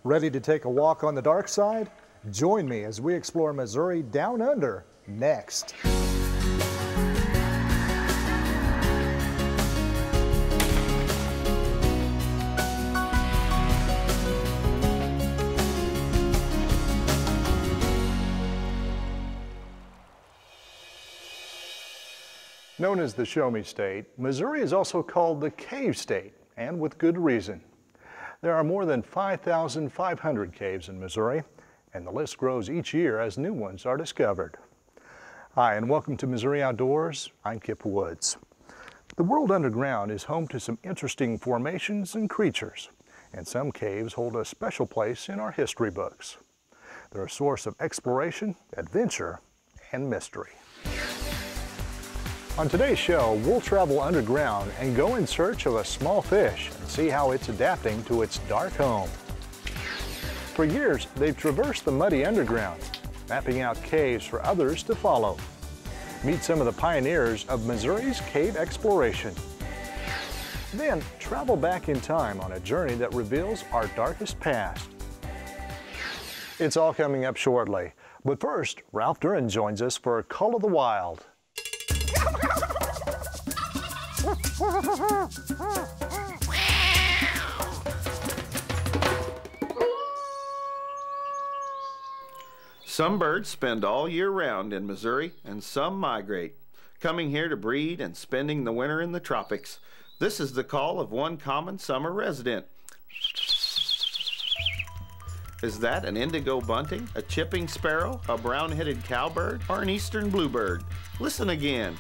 Ready to take a walk on the dark side? Join me as we explore Missouri Down Under next. Known as the Show Me State, Missouri is also called the Cave State, and with good reason. There are more than 5,500 caves in Missouri, and the list grows each year as new ones are discovered. Hi, and welcome to Missouri Outdoors. I'm Kip Woods. The world underground is home to some interesting formations and creatures, and some caves hold a special place in our history books. They're a source of exploration, adventure, and mystery. On today's show, we'll travel underground and go in search of a small fish and see how it's adapting to its dark home. For years, they've traversed the muddy underground, mapping out caves for others to follow. Meet some of the pioneers of Missouri's cave exploration. Then, travel back in time on a journey that reveals our darkest past. It's all coming up shortly. But first, Ralph Duran joins us for Call of the Wild. Some birds spend all year round in Missouri, and some migrate, coming here to breed and spending the winter in the tropics. This is the call of one common summer resident. Is that an indigo bunting, a chipping sparrow, a brown-headed cowbird, or an eastern bluebird? Listen again.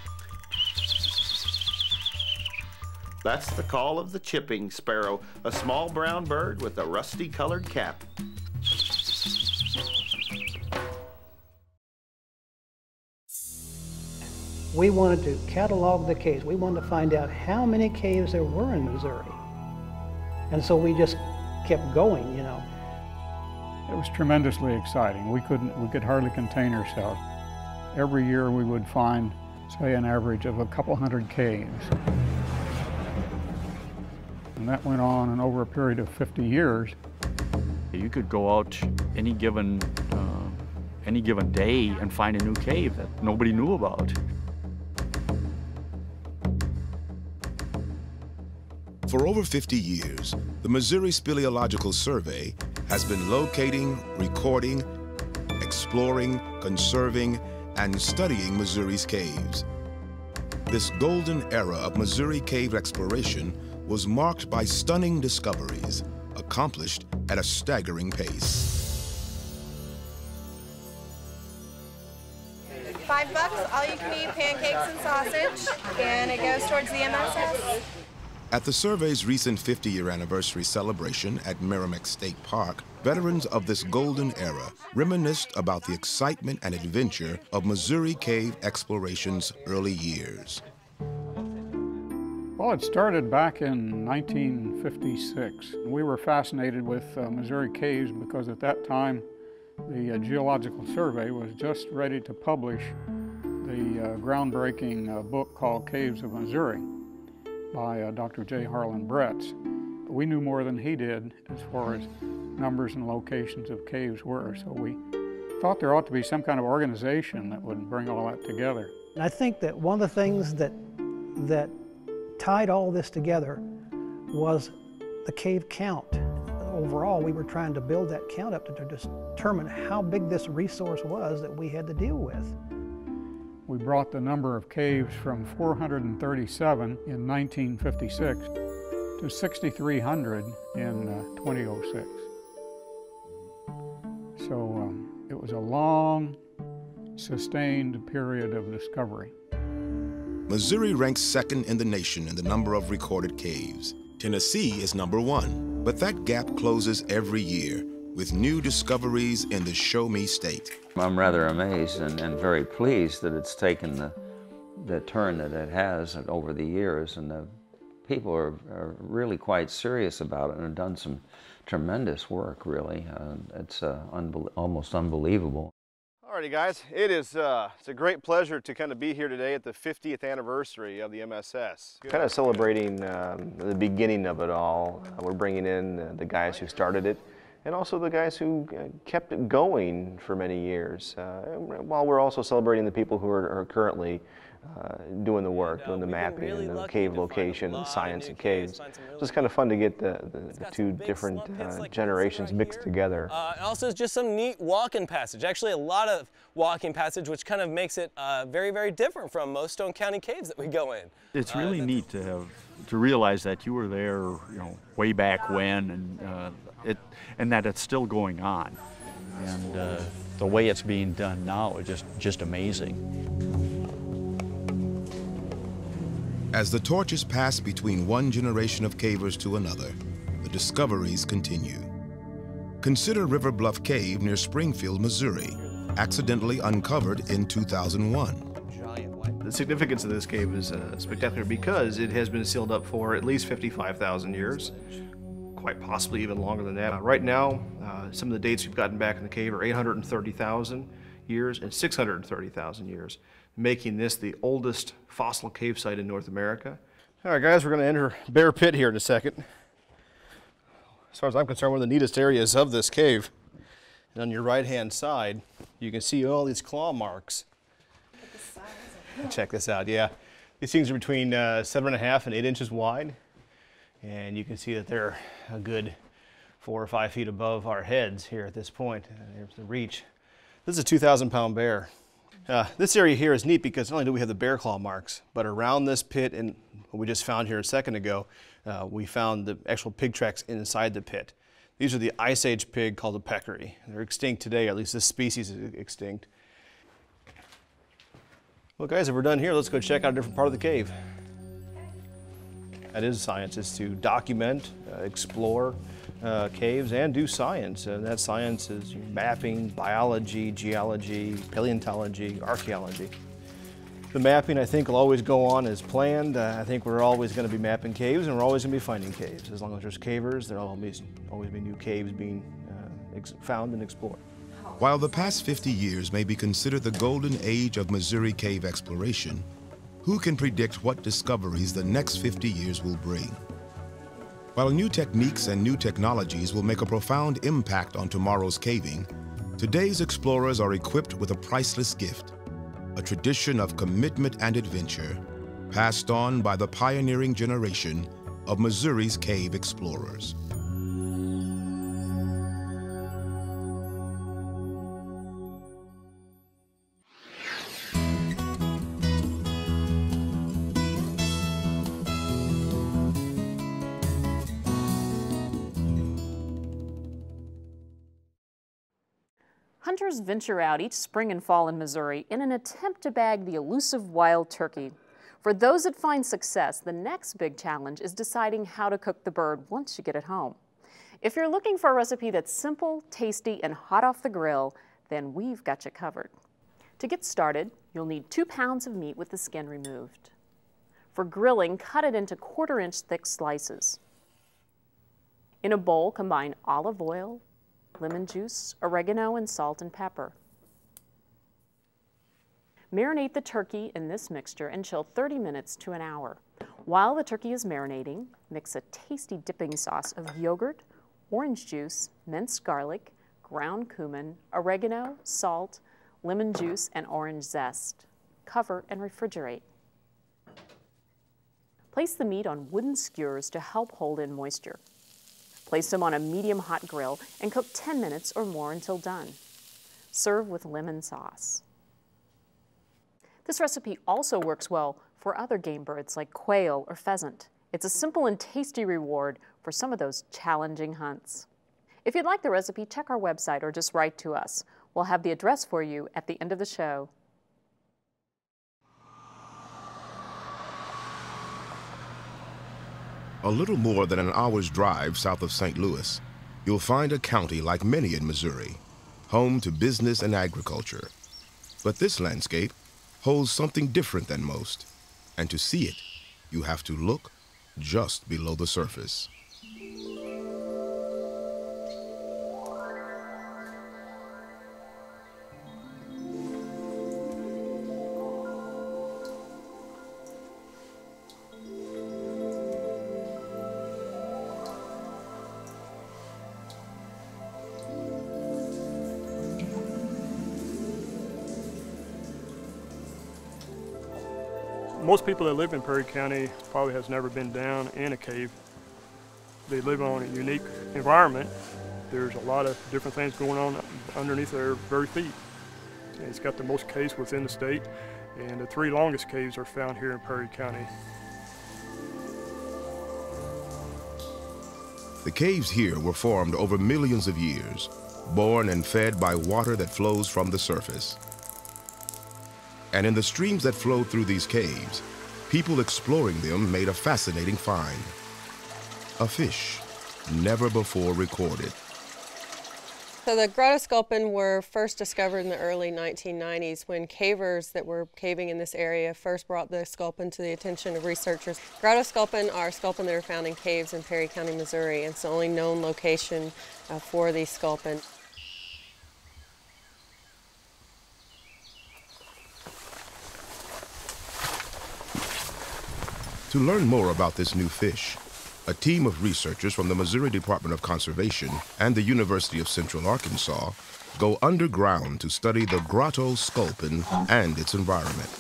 That's the call of the chipping sparrow, a small brown bird with a rusty-colored cap. We wanted to catalog the caves. We wanted to find out how many caves there were in Missouri. And so we just kept going, you know. It was tremendously exciting. We could hardly contain ourselves. Every year we would find, say, an average of a couple hundred caves. And that went on and over a period of 50 years. You could go out any given day and find a new cave that nobody knew about. For over 50 years, the Missouri Speleological Survey has been locating, recording, exploring, conserving, and studying Missouri's caves. This golden era of Missouri cave exploration was marked by stunning discoveries, accomplished at a staggering pace. $5, all you can eat pancakes and sausage, and it goes towards the MSS. At the survey's recent 50-year anniversary celebration at Merrimack State Park, veterans of this golden era reminisced about the excitement and adventure of Missouri cave exploration's early years. Well, it started back in 1956. We were fascinated with Missouri caves because at that time the Geological Survey was just ready to publish the groundbreaking book called Caves of Missouri by Dr. J. Harlan Bretz. We knew more than he did as far as numbers and locations of caves were, so we thought there ought to be some kind of organization that would bring all that together. And I think that one of the things that tied all this together was the cave count. Overall, we were trying to build that count up to determine how big this resource was that we had to deal with. We brought the number of caves from 437 in 1956 to 6,300 in 2006. So it was a long, sustained period of discovery. Missouri ranks second in the nation in the number of recorded caves. Tennessee is number one, but that gap closes every year with new discoveries in the Show Me State. I'm rather amazed and very pleased that it's taken the turn that it has over the years, and the people are really quite serious about it and have done some tremendous work, really. It's almost unbelievable. Alrighty guys, it's a great pleasure to kind of be here today at the 50th anniversary of the MSS. Kind of celebrating the beginning of it all. We're bringing in the guys who started it, and also the guys who kept it going for many years, while we're also celebrating the people who are currently doing the work, doing the mapping and the cave location, and science and caves. So it's kind of fun to get the two different generations mixed together. Also, just some neat walking passage. Actually, a lot of walking passage, which kind of makes it very, very different from most Stone County caves that we go in. It's really neat to realize that you were there, you know, way back when, and that it's still going on. And the way it's being done now is just amazing. As the torches pass between one generation of cavers to another, the discoveries continue. Consider River Bluff Cave near Springfield, Missouri, accidentally uncovered in 2001. The significance of this cave is spectacular because it has been sealed up for at least 55,000 years, quite possibly even longer than that. Right now, some of the dates we've gotten back in the cave are 830,000 years and 630,000 years, making this the oldest fossil cave site in North America. All right, guys, we're going to enter Bear Pit here in a second. As far as I'm concerned, one of the neatest areas of this cave. And on your right-hand side, you can see all these claw marks. Check this out, yeah. These things are between 7.5 and 8 inches wide. And you can see that they're a good 4 or 5 feet above our heads here at this point. There's the reach. This is a 2,000-pound bear. This area here is neat because not only do we have the bear claw marks, but around this pit and what we just found here a second ago, we found the actual pig tracks inside the pit. These are the Ice Age pig called a peccary. They're extinct today, or at least this species is extinct. Well, guys, if we're done here, let's go check out a different part of the cave. That is science, is to document, explore caves and do science. And that science is mapping, biology, geology, paleontology, archaeology. The mapping, I think, will always go on as planned. I think we're always going to be mapping caves, and we're always going to be finding caves. As long as there's cavers, there'll always be new caves being found and explored. While the past 50 years may be considered the golden age of Missouri cave exploration, who can predict what discoveries the next 50 years will bring? While new techniques and new technologies will make a profound impact on tomorrow's caving, today's explorers are equipped with a priceless gift, a tradition of commitment and adventure passed on by the pioneering generation of Missouri's cave explorers. Hunters venture out each spring and fall in Missouri in an attempt to bag the elusive wild turkey. For those that find success, the next big challenge is deciding how to cook the bird once you get it home. If you're looking for a recipe that's simple, tasty, and hot off the grill, then we've got you covered. To get started, you'll need 2 pounds of meat with the skin removed. For grilling, cut it into 1/4-inch thick slices. In a bowl, combine olive oil, lemon juice, oregano, and salt and pepper. Marinate the turkey in this mixture and chill 30 minutes to an hour. While the turkey is marinating, mix a tasty dipping sauce of yogurt, orange juice, minced garlic, ground cumin, oregano, salt, lemon juice, and orange zest. Cover and refrigerate. Place the meat on wooden skewers to help hold in moisture. Place them on a medium-hot grill and cook 10 minutes or more until done. Serve with lemon sauce. This recipe also works well for other game birds like quail or pheasant. It's a simple and tasty reward for some of those challenging hunts. If you'd like the recipe, check our website or just write to us. We'll have the address for you at the end of the show. A little more than an hour's drive south of St. Louis, you'll find a county like many in Missouri, home to business and agriculture. But this landscape holds something different than most, and to see it, you have to look just below the surface. Most people that live in Perry County probably has never been down in a cave. They live on a unique environment. There's a lot of different things going on underneath their very feet. And it's got the most caves within the state, and the 3 longest caves are found here in Perry County. The caves here were formed over millions of years, born and fed by water that flows from the surface. And in the streams that flowed through these caves, people exploring them made a fascinating find. A fish never before recorded. So the grotto sculpin were first discovered in the early 1990s when cavers that were caving in this area first brought the sculpin to the attention of researchers. Grotto sculpin are sculpin that are found in caves in Perry County, Missouri, and it's the only known location for these sculpin. To learn more about this new fish, a team of researchers from the Missouri Department of Conservation and the University of Central Arkansas go underground to study the grotto sculpin and its environment.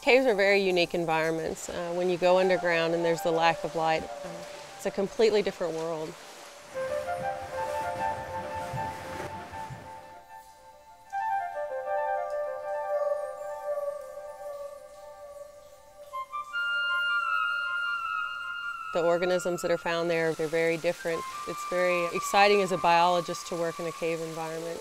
Caves are very unique environments. When you go underground and there's the lack of light, it's a completely different world. The organisms that are found there, they're very different. It's very exciting as a biologist to work in a cave environment.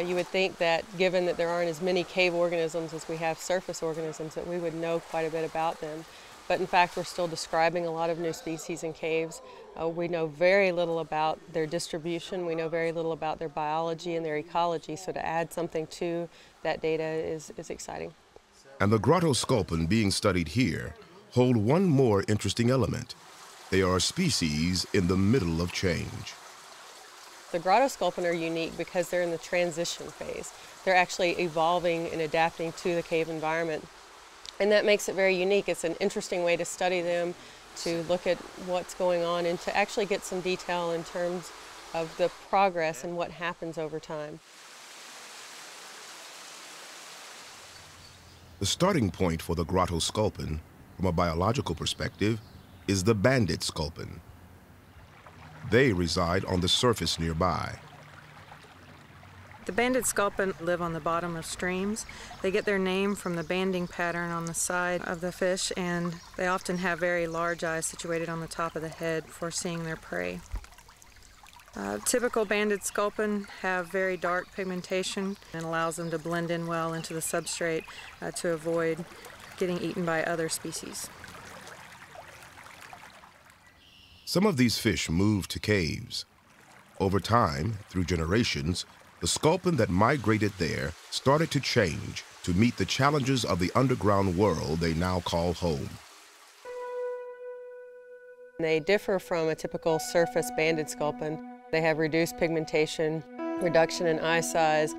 You would think that given that there aren't as many cave organisms as we have surface organisms, that we would know quite a bit about them. But in fact, we're still describing a lot of new species in caves. We know very little about their distribution. We know very little about their biology and their ecology. So to add something to that data is exciting. And the grotto sculpin being studied here hold one more interesting element. They are a species in the middle of change. The grotto sculpin are unique because they're in the transition phase. They're actually evolving and adapting to the cave environment. And that makes it very unique. It's an interesting way to study them, to look at what's going on, and to actually get some detail in terms of the progress and what happens over time. The starting point for the grotto sculpin, from a biological perspective, is the banded sculpin. They reside on the surface nearby. The banded sculpin live on the bottom of streams. They get their name from the banding pattern on the side of the fish, and they often have very large eyes situated on the top of the head for seeing their prey. Typical banded sculpin have very dark pigmentation and allows them to blend in well into the substrate to avoid getting eaten by other species. Some of these fish move to caves. Over time, through generations, the sculpin that migrated there started to change to meet the challenges of the underground world they now call home. They differ from a typical surface banded sculpin. They have reduced pigmentation, reduction in eye size,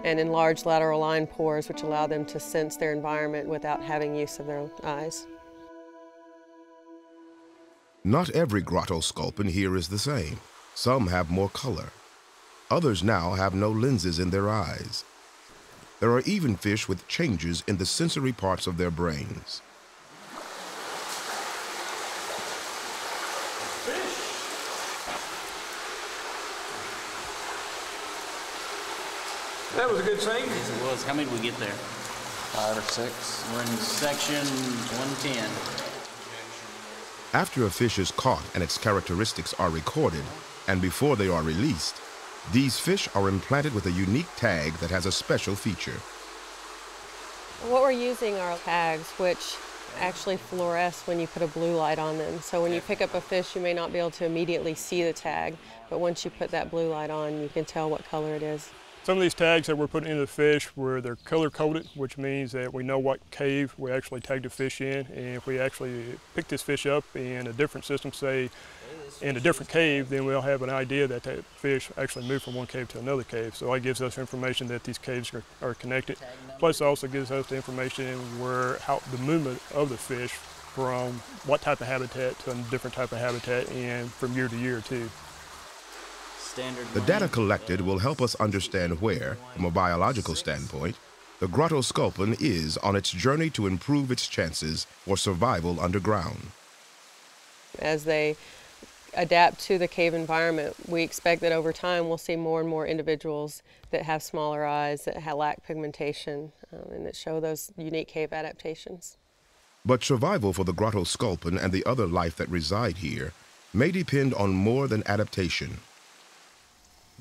and enlarged lateral line pores, which allow them to sense their environment without having use of their eyes. Not every grotto sculpin here is the same. Some have more color. Others now have no lenses in their eyes. There are even fish with changes in the sensory parts of their brains. That was a good scene. Yes, it was. How many did we get there? 5 or 6. We're in section 110. After a fish is caught and its characteristics are recorded, and before they are released, these fish are implanted with a unique tag that has a special feature. What we're using are tags which actually fluoresce when you put a blue light on them. So when you pick up a fish, you may not be able to immediately see the tag, but once you put that blue light on, you can tell what color it is. Some of these tags that we're putting into the fish, they're color-coded, which means that we know what cave we actually tagged the fish in, and if we actually pick this fish up in a different system, say in a different cave, then we'll have an idea that that fish actually moved from one cave to another cave. So that gives us information that these caves are connected. Plus it also gives us the information how the movement of the fish from what type of habitat to a different type of habitat, and from year to year too. The data collected will help us understand where, from a biological standpoint, the grotto sculpin is on its journey to improve its chances for survival underground. As they adapt to the cave environment, we expect that over time we'll see more and more individuals that have smaller eyes, that lack pigmentation, and that show those unique cave adaptations. But survival for the grotto sculpin and the other life that reside here may depend on more than adaptation.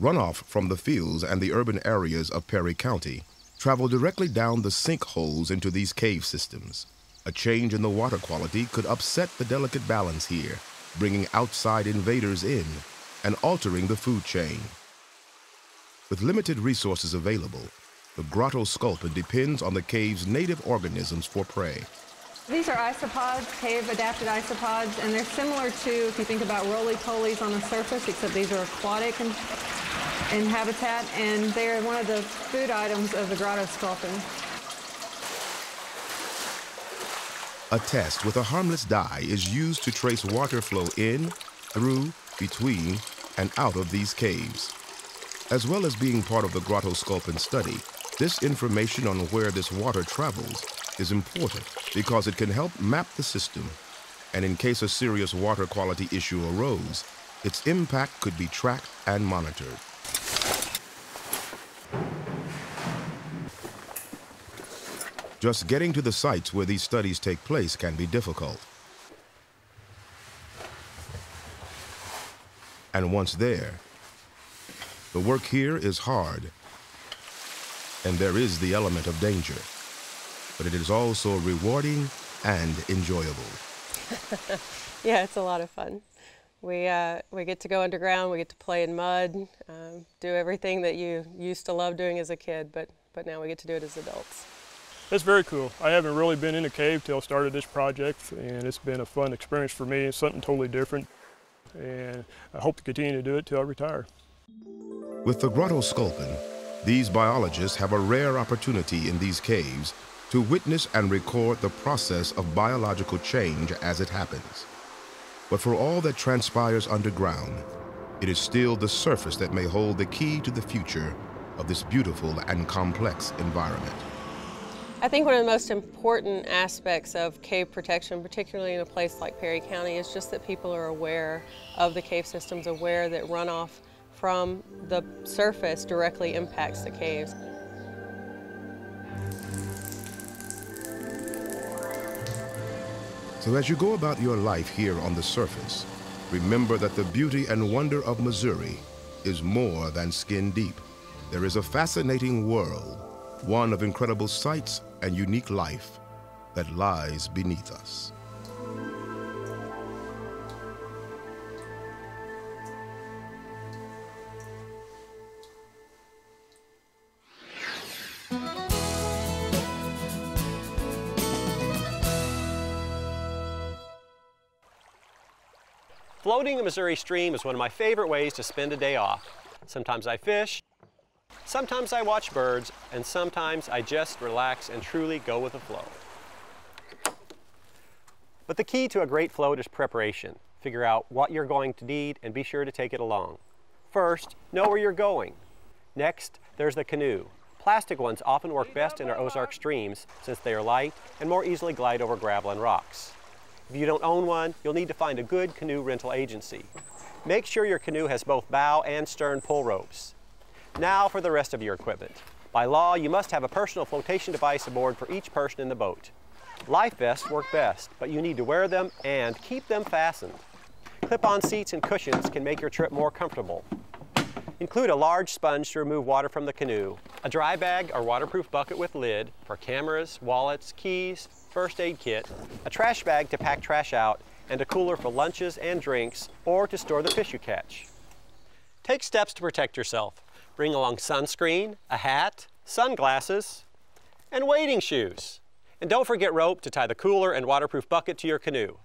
Runoff from the fields and the urban areas of Perry County travel directly down the sinkholes into these cave systems. A change in the water quality could upset the delicate balance here, bringing outside invaders in and altering the food chain. With limited resources available, the grotto sculpin depends on the cave's native organisms for prey. These are isopods, cave-adapted isopods, and they're similar to, if you think about roly-polies on the surface, except these are aquatic in habitat, and they're one of the food items of the grotto sculpin. A test with a harmless dye is used to trace water flow in, through, between, and out of these caves. As well as being part of the grotto sculpin study, this information on where this water travels is important because it can help map the system, and in case a serious water quality issue arose, its impact could be tracked and monitored. Just getting to the sites where these studies take place can be difficult. And once there, the work here is hard, and there is the element of danger, but it is also rewarding and enjoyable. Yeah, it's a lot of fun. We get to go underground, we get to play in mud, do everything that you used to love doing as a kid, but now we get to do it as adults. It's very cool. I haven't really been in a cave till I started this project, and it's been a fun experience for me. It's something totally different, and I hope to continue to do it till I retire. With the grotto sculpin, these biologists have a rare opportunity in these caves to witness and record the process of biological change as it happens. But for all that transpires underground, it is still the surface that may hold the key to the future of this beautiful and complex environment. I think one of the most important aspects of cave protection, particularly in a place like Perry County, is just that people are aware of the cave systems, aware that runoff from the surface directly impacts the caves. So as you go about your life here on the surface, remember that the beauty and wonder of Missouri is more than skin deep. There is a fascinating world, one of incredible sights and unique life that lies beneath us. Floating the Missouri Stream is one of my favorite ways to spend a day off. Sometimes I fish, sometimes I watch birds, and sometimes I just relax and truly go with the flow. But the key to a great float is preparation. Figure out what you're going to need and be sure to take it along. First, know where you're going. Next, there's the canoe. Plastic ones often work best in our Ozark streams since they are light and more easily glide over gravel and rocks. If you don't own one, you'll need to find a good canoe rental agency. Make sure your canoe has both bow and stern pull ropes. Now for the rest of your equipment. By law, you must have a personal flotation device aboard for each person in the boat. Life vests work best, but you need to wear them and keep them fastened. Clip-on seats and cushions can make your trip more comfortable. Include a large sponge to remove water from the canoe, a dry bag or waterproof bucket with lid for cameras, wallets, keys, first aid kit, a trash bag to pack trash out, and a cooler for lunches and drinks, or to store the fish you catch. Take steps to protect yourself. Bring along sunscreen, a hat, sunglasses, and wading shoes. And don't forget rope to tie the cooler and waterproof bucket to your canoe.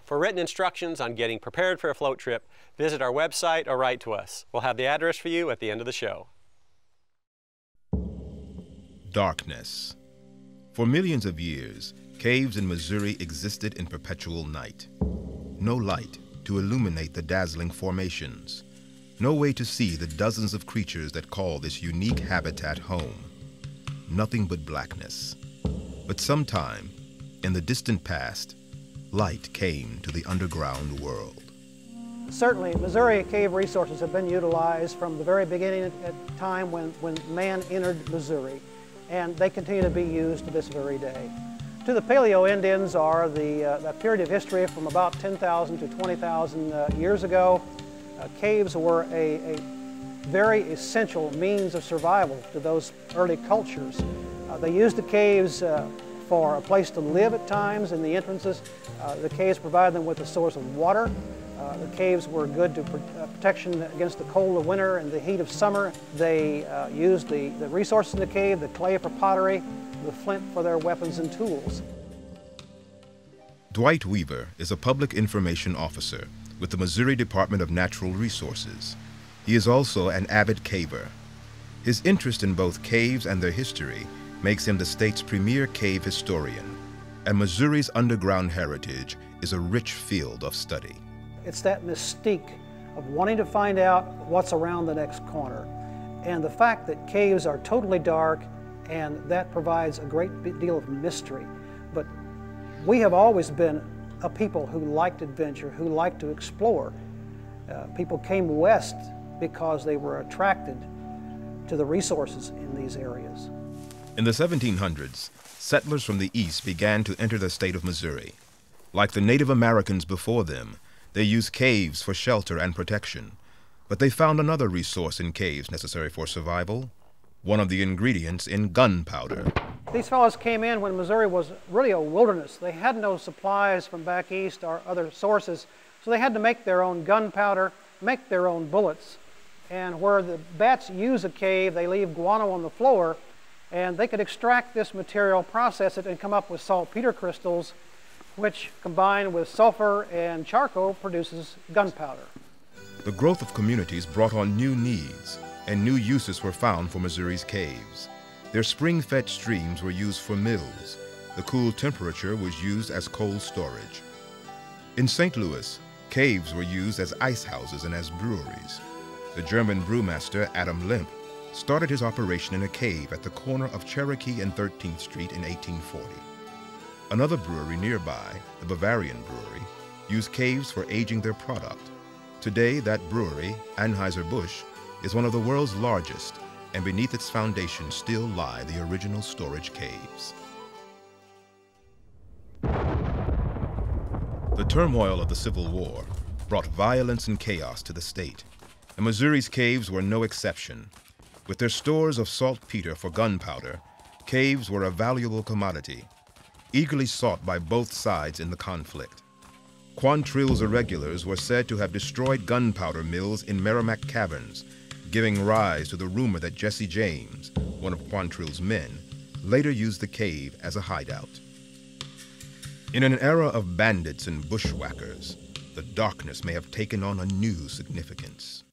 For written instructions on getting prepared for a float trip, visit our website or write to us. We'll have the address for you at the end of the show. Darkness. For millions of years, caves in Missouri existed in perpetual night. No light to illuminate the dazzling formations. No way to see the dozens of creatures that call this unique habitat home. Nothing but blackness. But sometime, in the distant past, light came to the underground world. Certainly, Missouri cave resources have been utilized from the very beginning at time when man entered Missouri, and they continue to be used to this very day. To the Paleo-Indians are that period of history from about 10,000 to 20,000 years ago. Caves were a very essential means of survival to those early cultures. They used the caves for a place to live at times in the entrances. The caves provided them with a source of water. The caves were good to protection against the cold of winter and the heat of summer. They used the resources in the cave, the clay for pottery, the flint for their weapons and tools. Dwight Weaver is a public information officer with the Missouri Department of Natural Resources. He is also an avid caver. His interest in both caves and their history makes him the state's premier cave historian, and Missouri's underground heritage is a rich field of study. It's that mystique of wanting to find out what's around the next corner, and the fact that caves are totally dark, and that provides a great deal of mystery. But we have always been a people who liked adventure, who liked to explore. People came west because they were attracted to the resources in these areas. In the 1700s, settlers from the east began to enter the state of Missouri. Like the Native Americans before them, they used caves for shelter and protection. But they found another resource in caves necessary for survival, one of the ingredients in gunpowder. These fellows came in when Missouri was really a wilderness. They had no supplies from back east or other sources, so they had to make their own gunpowder, make their own bullets. And where the bats use a cave, they leave guano on the floor, and they could extract this material, process it, and come up with saltpeter crystals, which combined with sulfur and charcoal produces gunpowder. The growth of communities brought on new needs, and new uses were found for Missouri's caves. Their spring-fed streams were used for mills. The cool temperature was used as cold storage. In St. Louis, caves were used as ice houses and as breweries. The German brewmaster Adam Lemp started his operation in a cave at the corner of Cherokee and 13th Street in 1840. Another brewery nearby, the Bavarian Brewery, used caves for aging their product. Today, that brewery, Anheuser-Busch, is one of the world's largest, and beneath its foundation still lie the original storage caves. The turmoil of the Civil War brought violence and chaos to the state, and Missouri's caves were no exception. With their stores of saltpeter for gunpowder, caves were a valuable commodity, eagerly sought by both sides in the conflict. Quantrill's irregulars were said to have destroyed gunpowder mills in Merrimack Caverns, giving rise to the rumor that Jesse James, one of Quantrill's men, later used the cave as a hideout. In an era of bandits and bushwhackers, the darkness may have taken on a new significance.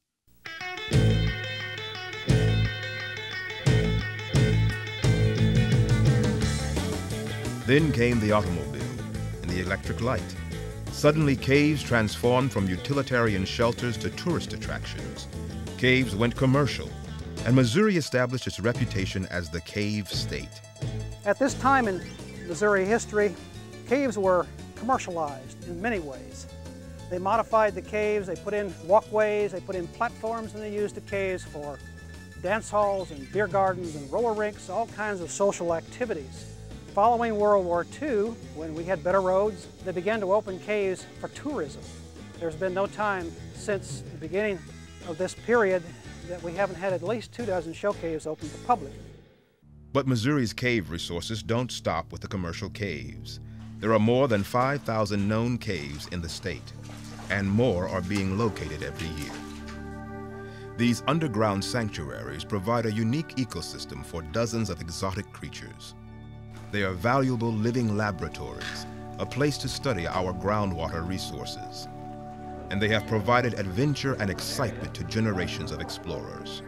Then came the automobile and the electric light. Suddenly, caves transformed from utilitarian shelters to tourist attractions. Caves went commercial, and Missouri established its reputation as the cave state. At this time in Missouri history, caves were commercialized in many ways. They modified the caves, they put in walkways, they put in platforms, and they used the caves for dance halls and beer gardens and roller rinks, all kinds of social activities. Following World War II, when we had better roads, they began to open caves for tourism. There's been no time since the beginning of this period that we haven't had at least 24 show caves open to the public. But Missouri's cave resources don't stop with the commercial caves. There are more than 5,000 known caves in the state, and more are being located every year. These underground sanctuaries provide a unique ecosystem for dozens of exotic creatures. They are valuable living laboratories, a place to study our groundwater resources. And they have provided adventure and excitement to generations of explorers.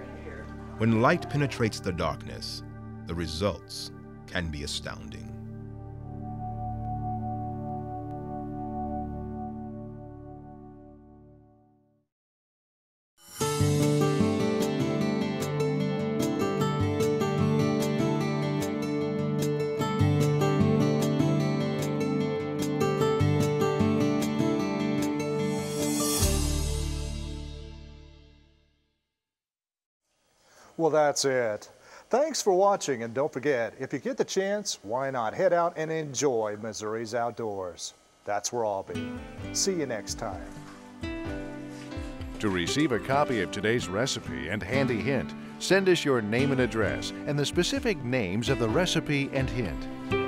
When light penetrates the darkness, the results can be astounding. Well, that's it. Thanks for watching, and don't forget, if you get the chance, why not head out and enjoy Missouri's outdoors? That's where I'll be. See you next time. To receive a copy of today's recipe and handy hint, send us your name and address and the specific names of the recipe and hint.